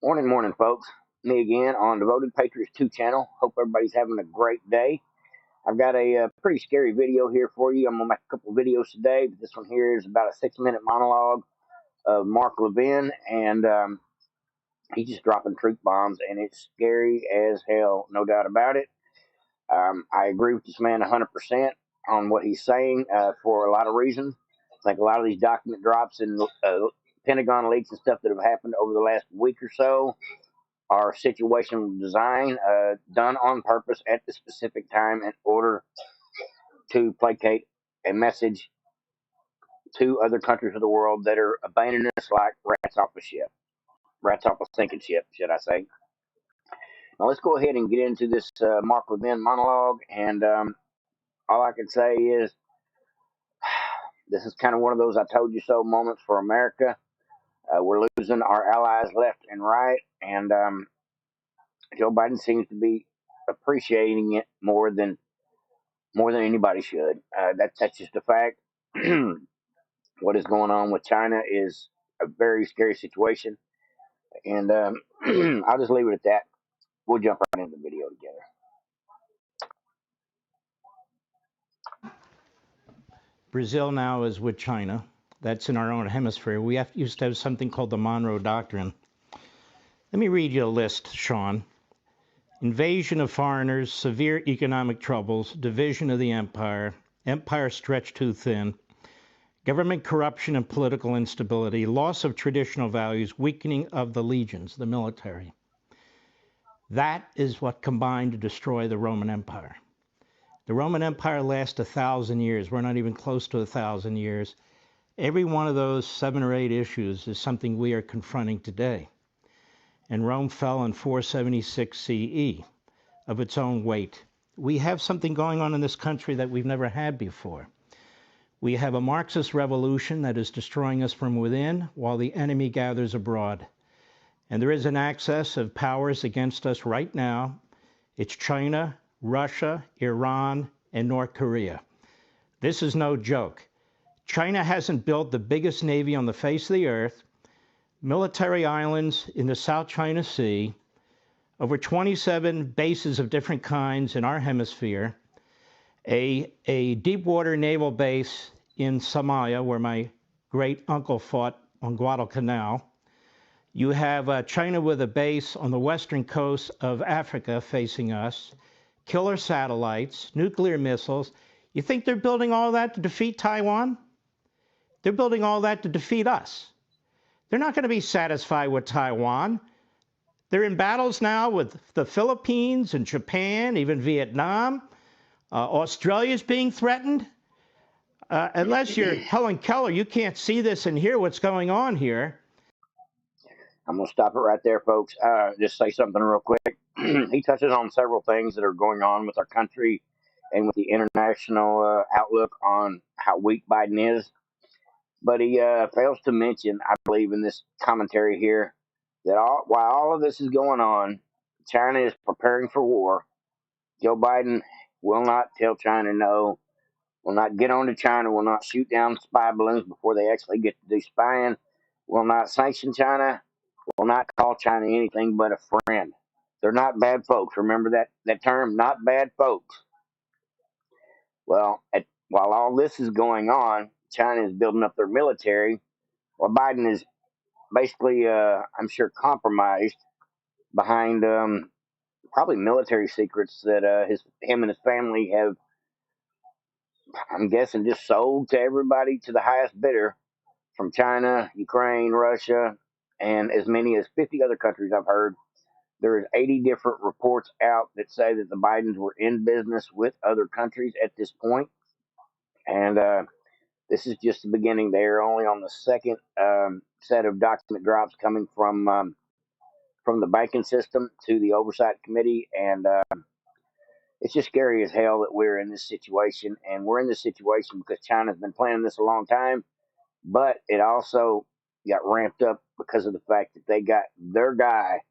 Morning, folks. Me again on Devoted Patriots 2 channel. Hope everybody's having a great day. I've got a pretty scary video here for you. I'm going to make a couple videos today, but this one here is about a 6-minute monologue of Mark Levin, and he's just dropping truth bombs, and it's scary as hell, no doubt about it. I agree with this man 100% on what he's saying for a lot of reasons. I think a lot of these document drops and Pentagon leaks and stuff that have happened over the last week or so are situational design done on purpose at the specific time in order to placate a message to other countries of the world that are abandoning us like rats off a ship, rats off a sinking ship, should I say. Now let's go ahead and get into this Mark Levin monologue, and all I can say is this is kind of one of those I told you so moments for America. We're losing our allies left and right, and Joe Biden seems to be appreciating it more than anybody should. That's just a fact. What is going on with China is a very scary situation, and I'll just leave it at that. We'll jump right into the video together. Brazil now is with China. That's in our own hemisphere. We used to have something called the Monroe Doctrine. Let me read you a list, Sean. Invasion of foreigners, severe economic troubles, division of the empire stretched too thin, government corruption and political instability, loss of traditional values, weakening of the legions, the military. That is what combined to destroy the Roman Empire. The Roman Empire lasted 1,000 years. We're not even close to 1,000 years. Every one of those 7 or 8 issues is something we are confronting today. And Rome fell in 476 CE of its own weight. We have something going on in this country that we've never had before. We have a Marxist revolution that is destroying us from within while the enemy gathers abroad. And there is an axis of powers against us right now. It's China, Russia, Iran, and North Korea. This is no joke. China hasn't built the biggest navy on the face of the earth, military islands in the South China Sea, over 27 bases of different kinds in our hemisphere, a deep water naval base in Somalia where my great uncle fought on Guadalcanal. You have China with a base on the western coast of Africa facing us, killer satellites, nuclear missiles. You think they're building all that to defeat Taiwan? They're building all that to defeat us. They're not going to be satisfied with Taiwan. They're in battles now with the Philippines and Japan, even Vietnam. Australia's being threatened. Unless you're Helen Keller, you can't see this and hear what's going on here. I'm going to stop it right there, folks. Just say something real quick. He touches on several things that are going on with our country and with the international outlook on how weak Biden is. But he fails to mention, I believe, in this commentary here, that while all of this is going on, China is preparing for war. Joe Biden will not tell China no, will not get on to China, will not shoot down spy balloons before they actually get to do spying, will not sanction China, will not call China anything but a friend. They're not bad folks. Remember that term, not bad folks. Well, while all this is going on, China is building up their military. Well, Biden is basically, I'm sure, compromised behind probably military secrets that him and his family have, I'm guessing, just sold to everybody, to the highest bidder, from China, Ukraine, Russia, and as many as 50 other countries I've heard. There's 80 different reports out that say that the Bidens were in business with other countries at this point. And this is just the beginning. They are only on the second set of document drops coming from the banking system to the oversight committee. And it's just scary as hell that we're in this situation. And we're in this situation because China's been planning this a long time. But it also got ramped up because of the fact that they got their guy,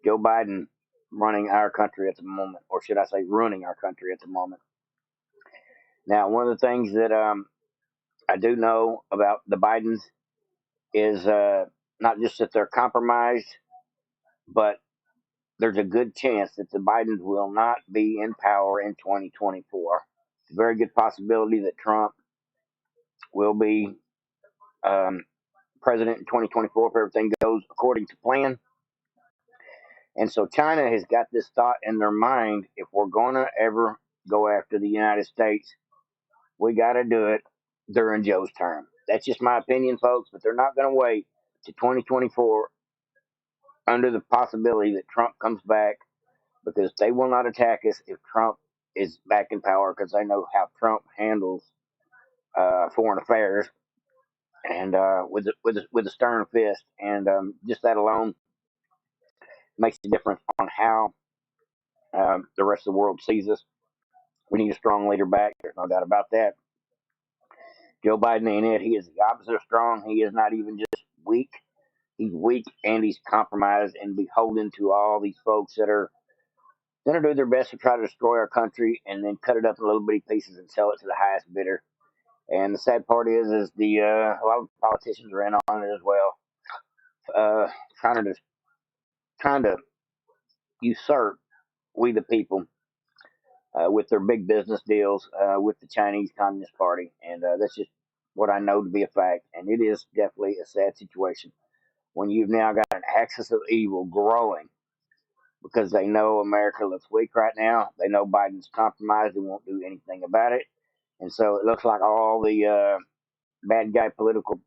Joe Biden, running our country at the moment, or should I say ruining our country at the moment. Now, one of the things that I do know about the Bidens is not just that they're compromised, but there's a good chance that the Bidens will not be in power in 2024. It's a very good possibility that Trump will be um, president in 2024 if everything goes according to plan. And so China has got this thought in their mind: if we're going to ever go after the United States, we got to do it during Joe's term. That's just my opinion, folks, but they're not going to wait to 2024 under the possibility that Trump comes back, because they will not attack us if Trump is back in power, because they know how Trump handles foreign affairs, and with a stern fist, and just that alone makes a difference on how the rest of the world sees us. We need a strong leader back. There's no doubt about that. Joe Biden ain't it. He is the opposite of strong. He is not even just weak. He's weak and he's compromised and beholden to all these folks that are going to do their best to try to destroy our country and then cut it up in little bitty pieces and sell it to the highest bidder. And the sad part is the a lot of politicians are in on it as well, trying to usurp we the people with their big business deals with the Chinese Communist Party, and that's just what I know to be a fact. And it is definitely a sad situation when you've now got an axis of evil growing because they know America looks weak right now. They know Biden's compromised and won't do anything about it. And so it looks like all the bad guy political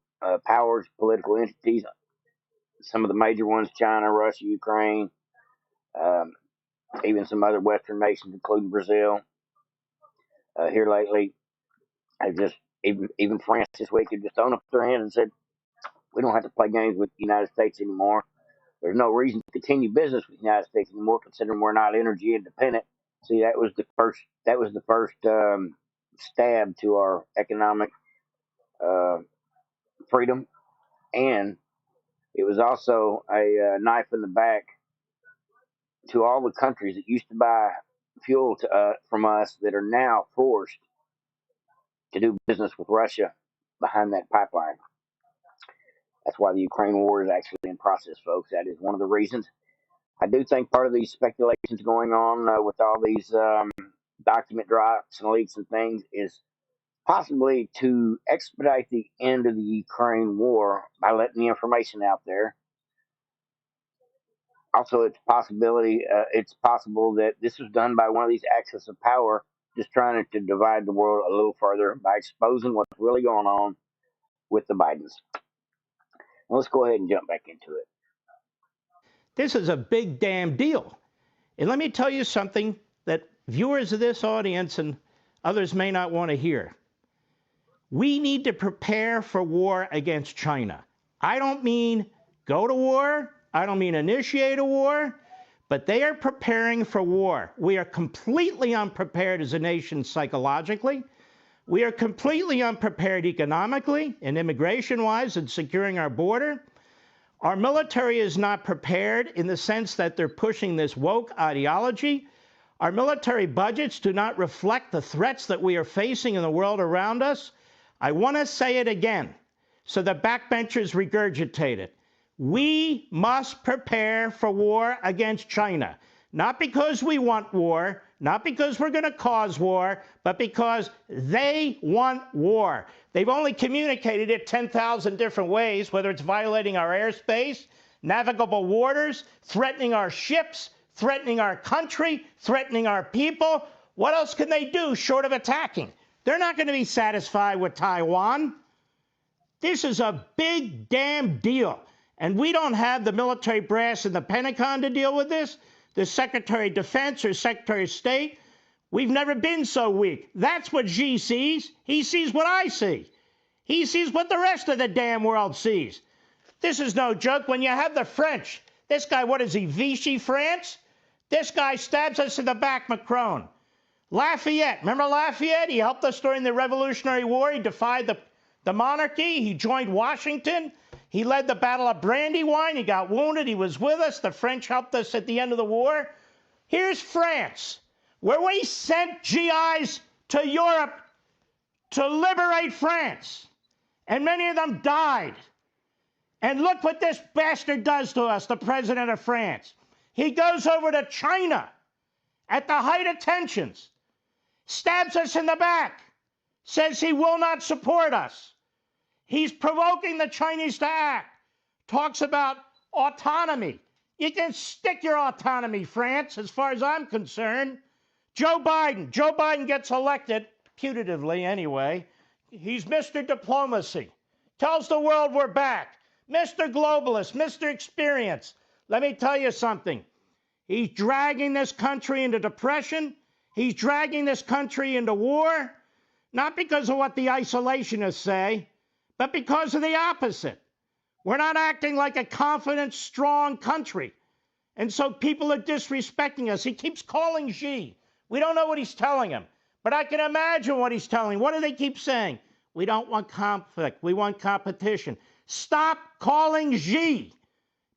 powers, political entities, some of the major ones, China, Russia, Ukraine, um, even some other Western nations, including Brazil, here lately, have just, even France this week, have just thrown up their hand and said, we don't have to play games with the United States anymore. There's no reason to continue business with the United States anymore, considering we're not energy independent. See, that was the first. That was the first stab to our economic uh, freedom, and it was also a knife in the back to all the countries that used to buy fuel from us that are now forced to do business with Russia behind that pipeline. That's why the Ukraine war is actually in process, folks. That is one of the reasons. I do think part of these speculations going on with all these document drops and leaks and things is possibly to expedite the end of the Ukraine war by letting the information out there. Also, it's possible that this was done by one of these axes of power, just trying to divide the world a little further by exposing what's really going on with the Bidens. Well, let's go ahead and jump back into it. This is a big damn deal. And let me tell you something that viewers of this audience and others may not want to hear. We need to prepare for war against China. I don't mean go to war. I don't mean initiate a war. But they are preparing for war. We are completely unprepared as a nation psychologically. We are completely unprepared economically and immigration-wise in securing our border. Our military is not prepared in the sense that they're pushing this woke ideology. Our military budgets do not reflect the threats that we are facing in the world around us. I want to say it again so the backbenchers regurgitate it. We must prepare for war against China, not because we want war, not because we're going to cause war, but because they want war. They've only communicated it 10,000 different ways, whether it's violating our airspace, navigable waters, threatening our ships, threatening our country, threatening our people. What else can they do short of attacking? They're not going to be satisfied with Taiwan. This is a big damn deal. And we don't have the military brass in the Pentagon to deal with this, the Secretary of Defense or Secretary of State. We've never been so weak. That's what Xi sees. He sees what I see. He sees what the rest of the damn world sees. This is no joke. When you have the French, this guy, what is he, Vichy France? This guy stabs us in the back, Macron. Lafayette, remember Lafayette? He helped us during the Revolutionary War. He defied the monarchy. He joined Washington. He led the Battle of Brandywine. He got wounded. He was with us. The French helped us at the end of the war. Here's France, where we sent GIs to Europe to liberate France. And many of them died. And look what this bastard does to us, the president of France. He goes over to China at the height of tensions, stabs us in the back, says he will not support us. He's provoking the Chinese to act, talks about autonomy. You can stick your autonomy, France, as far as I'm concerned. Joe Biden gets elected, putatively anyway. He's Mr. Diplomacy. Tells the world we're back. Mr. Globalist, Mr. Experience. Let me tell you something. He's dragging this country into depression. He's dragging this country into war, not because of what the isolationists say, but because of the opposite. We're not acting like a confident, strong country. And so people are disrespecting us. He keeps calling Xi. We don't know what he's telling him, but I can imagine what he's telling. What do they keep saying? We don't want conflict. We want competition. Stop calling Xi,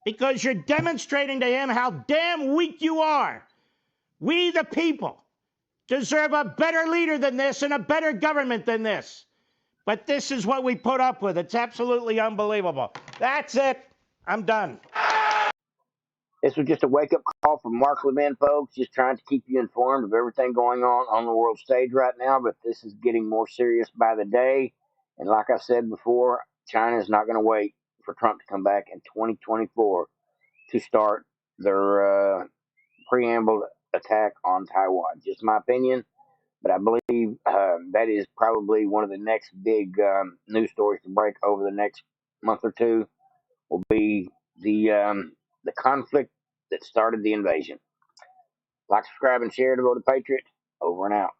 because you're demonstrating to him how damn weak you are. We, the people, deserve a better leader than this and a better government than this. But this is what we put up with. It's absolutely unbelievable. That's it. I'm done. This was just a wake-up call from Mark Levin, folks, just trying to keep you informed of everything going on the world stage right now, but this is getting more serious by the day. And like I said before, China is not going to wait for Trump to come back in 2024 to start their preamble attack on Taiwan. Just my opinion, but I believe that is probably one of the next big news stories to break over the next month or two will be the conflict that started the invasion. Like, subscribe, and share to Vote a Patriot. Over and out.